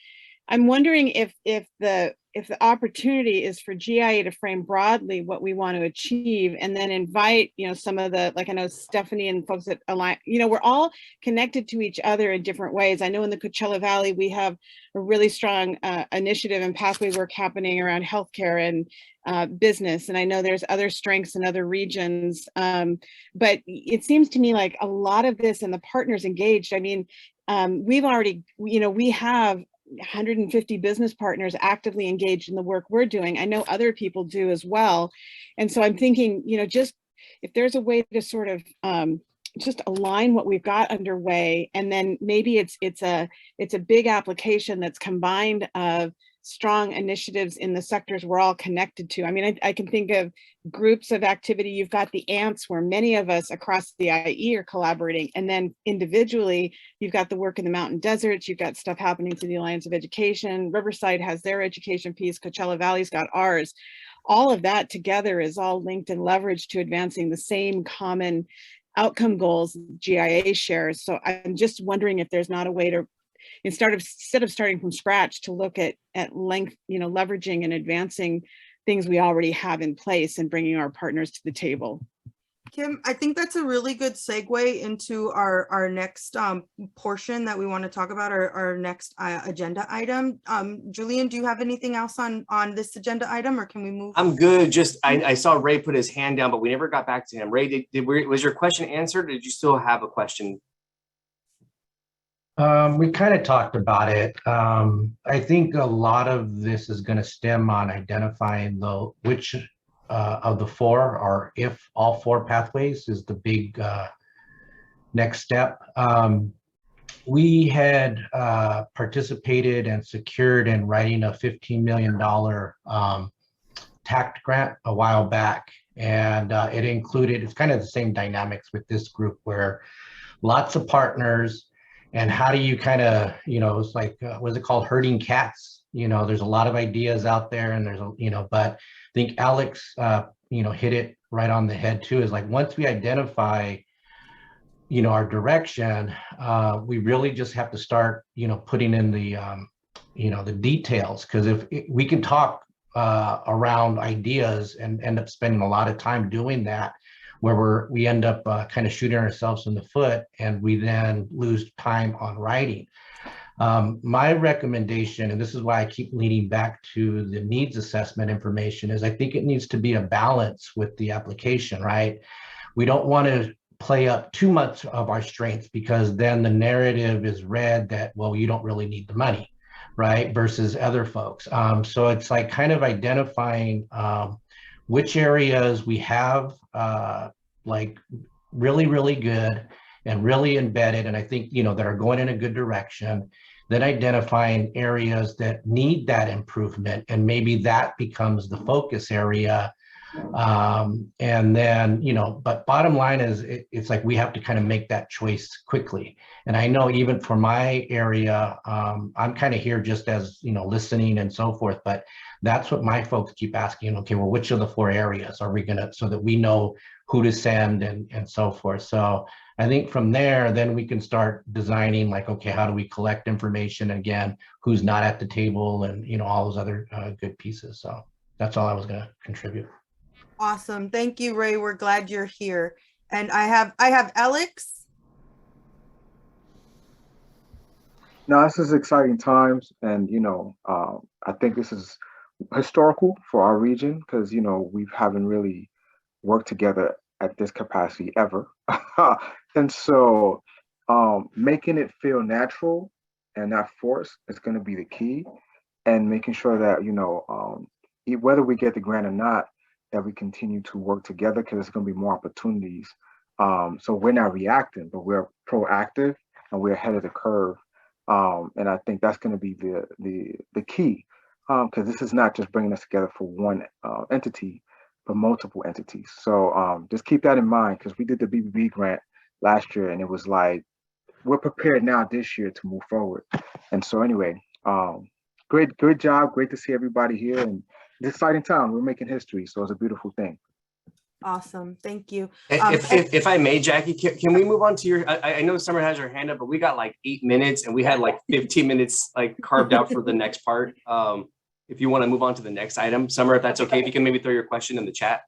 I'm wondering if the opportunity is for GIA to frame broadly what we want to achieve, and then invite, you know, some of the, like, I know Stephanie and folks that align, you know, we're all connected to each other in different ways. I know in the Coachella Valley, we have a really strong initiative and pathway work happening around healthcare and business. And I know there's other strengths in other regions. But it seems to me like a lot of this, and the partners engaged, I mean, we've already, you know, we have 150 business partners actively engaged in the work we're doing. I know other people do as well. And so I'm thinking, you know, just if there's a way to sort of just align what we've got underway, and then maybe it's a big application that's combined of strong initiatives in the sectors we're all connected to. I mean, I can think of groups of activity. You've got the ants, where many of us across the IE are collaborating. And then individually, you've got the work in the mountain deserts. You've got stuff happening through the Alliance of Education. Riverside has their education piece. Coachella Valley's got ours. All of that together is all linked and leveraged to advancing the same common outcome goals GIA shares. So I'm just wondering if there's not a way to, instead of starting from scratch, to look at length, you know, leveraging and advancing things we already have in place and bringing our partners to the table. Kim, I think that's a really good segue into our next portion that we want to talk about, our next agenda item. Julian, do you have anything else on this agenda item, or can we move? I'm good. Just I saw Ray put his hand down, but we never got back to him. Ray, was your question answered, or did you still have a question? We kind of talked about it. I think a lot of this is going to stem on identifying which of the 4, or if all 4 pathways is the big next step. We had participated and secured in writing a $15 million TACT grant a while back. And it included, it's kind of the same dynamics with this group, where lots of partners. And how do you kind of, you know, it's like, what's it called? Herding cats. You know, there's a lot of ideas out there, and there's, you know, but I think Alex, you know, hit it right on the head too, is like, once we identify our direction, we really just have to start, putting in the, the details. Because if we can talk around ideas and end up spending a lot of time doing that, where we end up kind of shooting ourselves in the foot, and we then lose time on writing. My recommendation, and this is why I keep leaning back to the needs assessment information, is I think it needs to be a balance with the application, right? We don't want to play up too much of our strengths, because then the narrative is read that, well, you don't really need the money, right? Versus other folks. So it's like kind of identifying which areas we have like really, really good and really embedded, and I think, that are going in a good direction. Then identifying areas that need that improvement, and maybe that becomes the focus area. And then, but bottom line is it's like we have to kind of make that choice quickly. And I know even for my area, I'm kind of here just as, listening and so forth, but that's what my folks keep asking. Okay, well, which of the 4 areas are we gonna, so that we know who to send and so forth. So I think from there, then we can start designing, like, okay, how do we collect information again, who's not at the table, and all those other good pieces. So that's all I was gonna contribute. Awesome. Thank you, Ray. We're glad you're here. And I have Alex. Now, this is exciting times, and I think this is historical for our region, because we haven't really worked together at this capacity ever. And so making it feel natural and not forced is going to be the key, and making sure that whether we get the grant or not, that we continue to work together, because there's going to be more opportunities. So we're not reacting, but we're proactive, and we're ahead of the curve. And I think that's going to be the key, because this is not just bringing us together for one entity, but multiple entities. So just keep that in mind, because we did the BBB grant last year, and it was like, we're prepared now this year to move forward. And so anyway, great job. Great to see everybody here, and it's an exciting time. We're making history, so it's a beautiful thing. Awesome. Thank you. If I may, Jackie, can we move on to your, I know Summer has her hand up, but we got like 8 minutes, and we had like 15 minutes like carved out for the next part. If you want to move on to the next item, Summer, if that's okay, if you can maybe throw your question in the chat.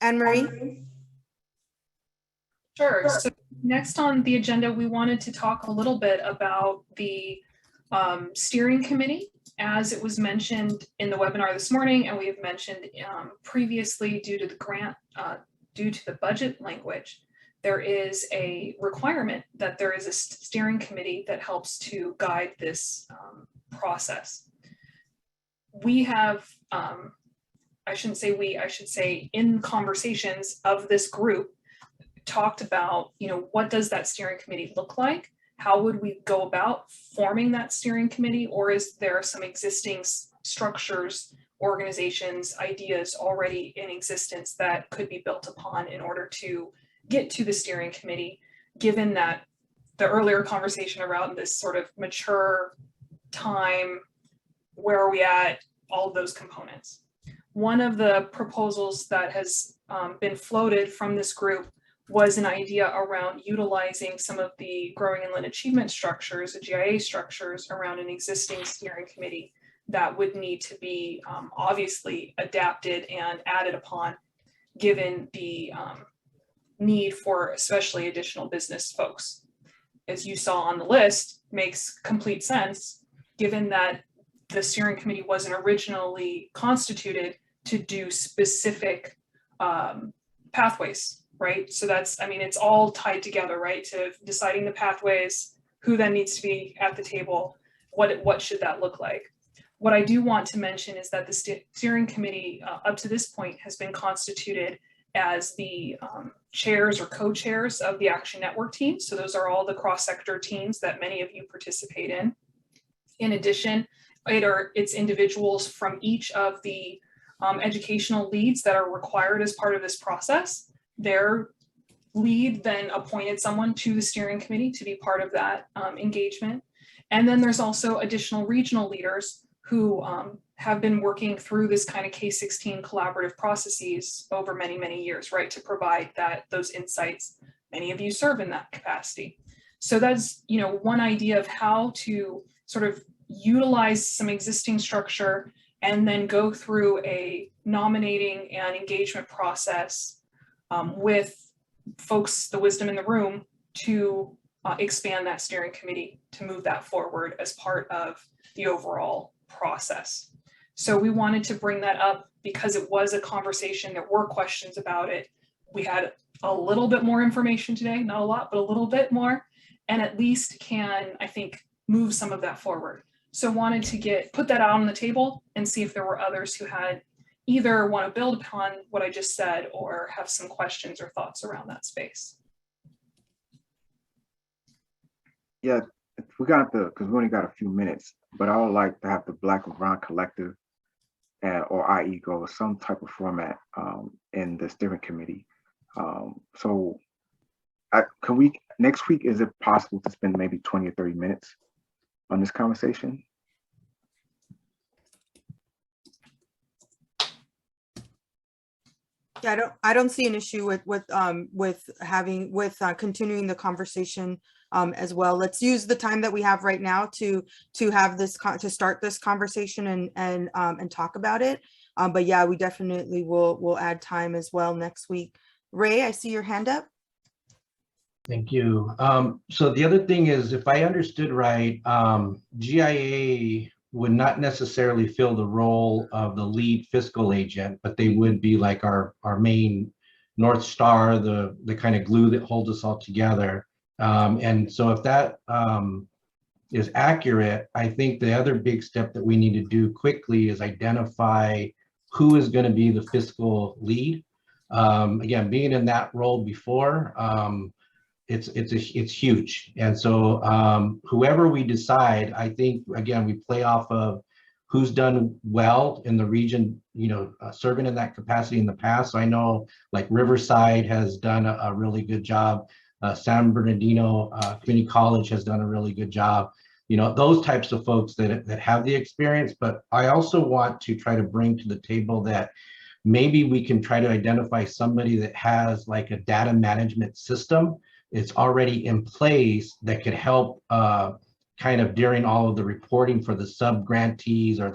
Anne-Marie? Sure. So next on the agenda, we wanted to talk a little bit about the steering committee, as it was mentioned in the webinar this morning, and we have mentioned previously, due to the grant, due to the budget language, there is a requirement that there is a steering committee that helps to guide this process. We have, I shouldn't say we, I should say in conversations of this group, talked about, what does that steering committee look like? How would we go about forming that steering committee? Or is there some existing structures, organizations, ideas already in existence that could be built upon in order to get to the steering committee, given that the earlier conversation around this sort of mature time, where are we at, all of those components. One of the proposals that has been floated from this group was an idea around utilizing some of the growing inland achievement structures, the GIA structures, around an existing steering committee that would need to be obviously adapted and added upon, given the need for especially additional business folks. As you saw on the list, makes complete sense, given that the steering committee wasn't originally constituted to do specific pathways, right? So that's, it's all tied together, right? To deciding the pathways, who then needs to be at the table, what should that look like? What I do want to mention is that the steering committee up to this point has been constituted as the chairs or co-chairs of the Action Network team. So those are all the cross-sector teams that many of you participate in. In addition, it's individuals from each of the educational leads that are required as part of this process. Their lead then appointed someone to the steering committee to be part of that engagement. And then there's also additional regional leaders who have been working through this kind of K-16 collaborative processes over many, many years, right, to provide those insights. Many of you serve in that capacity. So that's, one idea of how to sort of utilize some existing structure and then go through a nominating and engagement process with folks, the wisdom in the room, to expand that steering committee to move that forward as part of the overall process. So we wanted to bring that up because it was a conversation. There were questions about it. We had a little bit more information today, not a lot, but a little bit more, and at least can, I think, move some of that forward. So wanted to put that out on the table and see if there were others who had either want to build upon what I just said or have some questions or thoughts around that space. Yeah, we got because we only got a few minutes, but I would like to have the Black and Brown Collective or IEGO, some type of format in the steering committee. So can we, next week, is it possible to spend maybe 20 or 30 minutes on this conversation? Yeah, I don't see an issue with continuing the conversation as well. Let's use the time that we have right now to have this to start this conversation and talk about it. But yeah, we definitely will add time as well next week. Ray, I see your hand up. Thank you. So the other thing is, if I understood right, GIA would not necessarily fill the role of the lead fiscal agent, but they would be like our main North Star, the kind of glue that holds us all together. And so if that is accurate, I think the other big step that we need to do quickly is identify who is going to be the fiscal lead. Again, being in that role before, it's huge. And so whoever we decide, I think, again, we play off of who's done well in the region, serving in that capacity in the past. So I know like Riverside has done a really good job. San Bernardino Community College has done a really good job. Those types of folks that have the experience. But I also want to try to bring to the table that maybe we can try to identify somebody that has like a data management system. It's already in place that could help kind of during all of the reporting for the sub-grantees or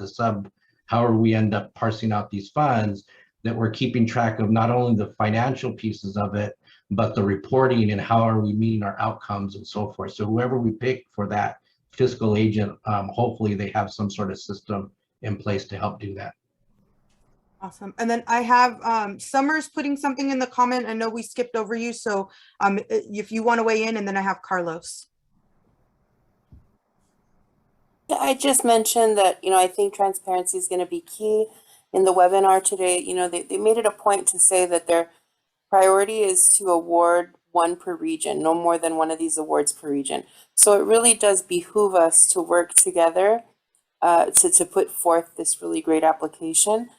however we end up parsing out these funds, that we're keeping track of not only the financial pieces of it, but the reporting and how are we meeting our outcomes and so forth. So whoever we pick for that fiscal agent, hopefully they have some sort of system in place to help do that. Awesome. And then I have Summers putting something in the comment. I know we skipped over you, so if you want to weigh in, and then I have Carlos. Yeah, I just mentioned that, I think transparency is going to be key in the webinar today. They made it a point to say that their priority is to award one per region, no more than one of these awards per region. So it really does behoove us to work together to put forth this really great application.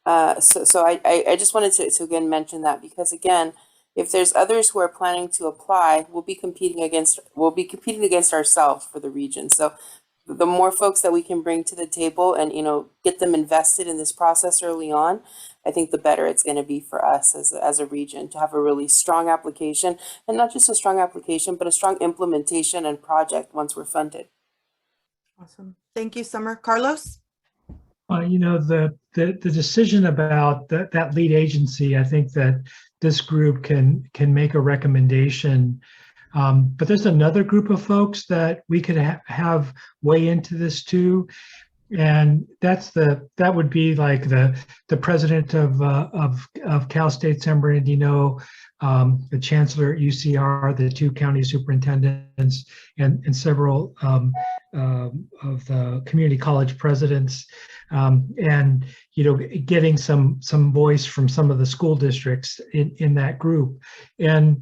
So I just wanted to again mention that, because again, if there's others who are planning to apply, we'll be competing against ourselves for the region. So the more folks that we can bring to the table and get them invested in this process early on, I think the better it's going to be for us as a region to have a really strong application, and not just a strong application, but a strong implementation and project once we're funded. Awesome. Thank you, Summer. Carlos? The decision about that lead agency, I think that this group can make a recommendation. But there's another group of folks that we could have weigh into this too. And that would be like the president of Cal State San Bernardino, the chancellor at UCR, the two county superintendents, and several of the community college presidents, and getting some voice from some of the school districts in that group, and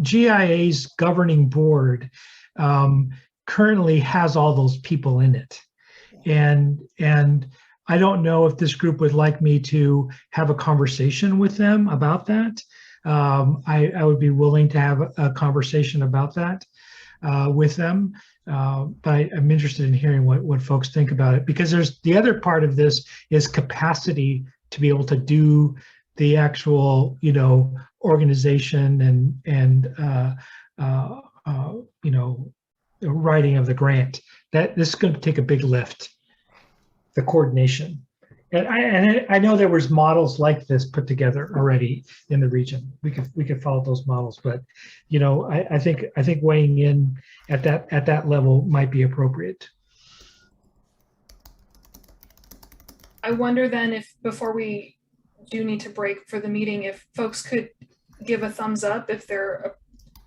GIA's governing board currently has all those people in it. And I don't know if this group would like me to have a conversation with them about that. I would be willing to have a conversation about that. with them. But I'm interested in hearing what folks think about it, because there's the other part of this is capacity to be able to do the actual, organization and the writing of the grant. That this is going to take a big lift, the coordination. And I know there was models like this put together already in the region. We could follow those models, but I think weighing in at that level might be appropriate. I wonder then if before we do need to break for the meeting, if folks could give a thumbs up if they're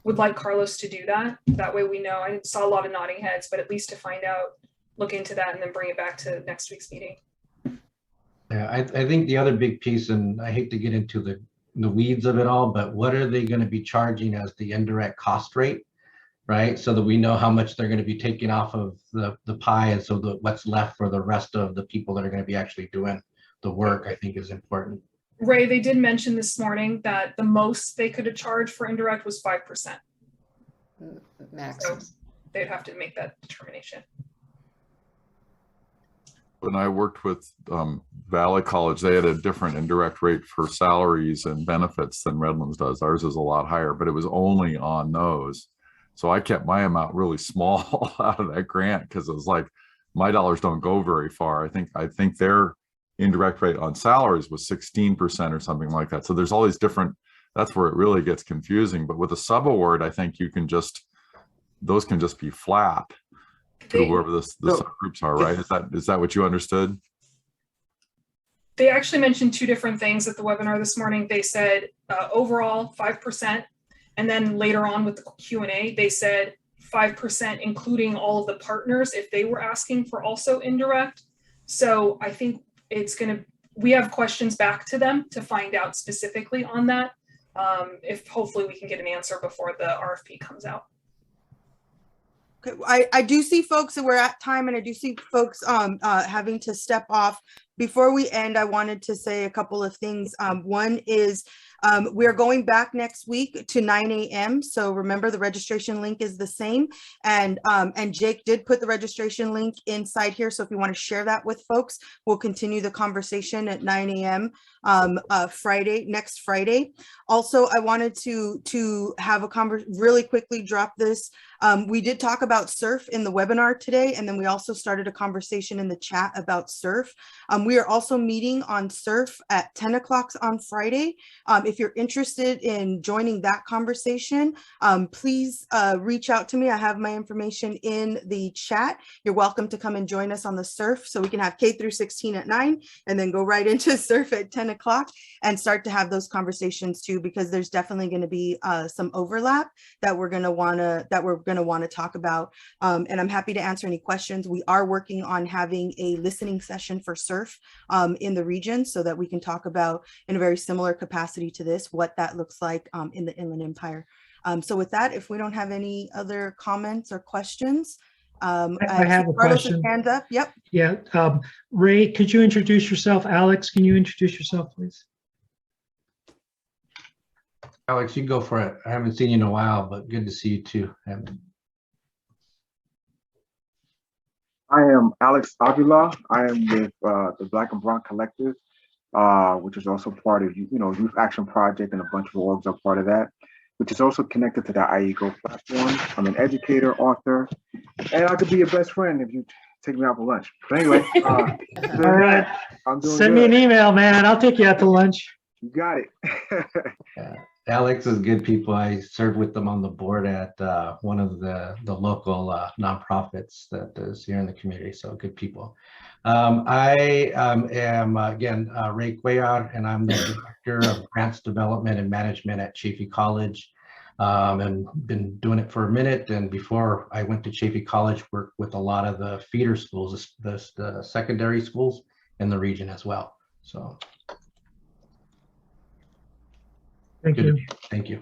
would like Carlos to do that. That way we know. I saw a lot of nodding heads, but at least to find out, look into that and then bring it back to next week's meeting. Yeah, I think the other big piece, and I hate to get into the weeds of it all, but what are they going to be charging as the indirect cost rate, right? So that we know how much they're going to be taking off of the pie, and so what's left for the rest of the people that are going to be actually doing the work, I think is important. Ray, they did mention this morning that the most they could have charged for indirect was 5%. Max. So they'd have to make that determination. When I worked with Valley College, they had a different indirect rate for salaries and benefits than Redlands does. Ours is a lot higher, but it was only on those. So I kept my amount really small out of that grant because it was like, my dollars don't go very far. I think their indirect rate on salaries was 16% or something like that. So there's all these different, that's where it really gets confusing. But with a subaward, I think you can those can just be flat to whoever the subgroups are, right? Is that what you understood? They actually mentioned two different things at the webinar this morning. They said overall 5%, and then later on with the Q&A, they said 5% including all of the partners if they were asking for also indirect. So I think we have questions back to them to find out specifically on that. If hopefully we can get an answer before the RFP comes out. Okay, I do see folks that we're at time, and I do see folks having to step off. Before we end, I wanted to say a couple of things. One is we are going back next week to 9 a.m. So remember, the registration link is the same. And Jake did put the registration link inside here. So if you want to share that with folks, we'll continue the conversation at 9 a.m. Next Friday. Also, I wanted to have a really quickly drop this. We did talk about surf in the webinar today, and then we also started a conversation in the chat about surf. We are also meeting on surf at 10 o'clock on Friday. If you're interested in joining that conversation, please reach out to me. I have my information in the chat. You're welcome to come and join us on the surf, so we can have K through 16 at 9 and then go right into surf at 10 o'clock and start to have those conversations too, because there's definitely going to be some overlap that we're going to want to talk about. And I'm happy to answer any questions. We are working on having a listening session for surf in the region, so that we can talk about, in a very similar capacity to this, what that looks like in the Inland Empire. So with that, if we don't have any other comments or questions, I have a question. Hand up. Yep. Yeah. Ray, could you introduce yourself? Alex, can you introduce yourself, please? Alex, you can go for it. I haven't seen you in a while, but good to see you too. I am Alex Avila. I am with the Black and Brown Collective, which is also part of Youth Action Project, and a bunch of orgs are part of that, which is also connected to the IEGO platform. I'm an educator, author, and I could be your best friend if you take me out for lunch. But anyway, all right. Send me an email, man. I'll take you out to lunch. You got it. Yeah. Alex is good people. I served with them on the board at one of the local nonprofits that is here in the community. So good people. I am again Ray Cuellar, and I'm the Director of Grants Development and Management at Chaffey College, and been doing it for a minute. And before I went to Chaffey College, worked with a lot of the feeder schools, the secondary schools in the region as well. So. Thank you. Thank you.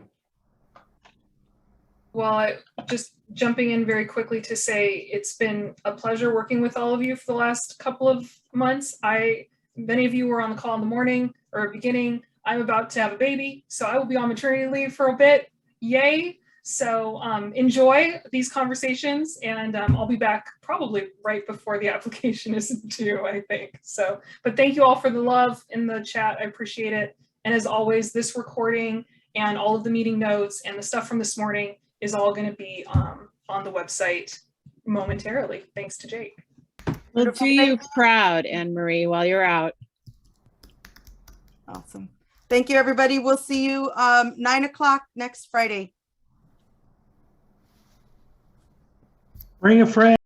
Well, just jumping in very quickly to say it's been a pleasure working with all of you for the last couple of months. Many of you were on the call in the morning or beginning. I'm about to have a baby, so I will be on maternity leave for a bit. Yay. So enjoy these conversations, and I'll be back probably right before the application is due, I think. So, but thank you all for the love in the chat. I appreciate it. And as always, this recording and all of the meeting notes and the stuff from this morning is all going to be on the website momentarily, thanks to Jake. We'll do you proud, Anne Marie, while you're out. Awesome. Thank you, everybody. We'll see you 9 o'clock next Friday. Bring a friend.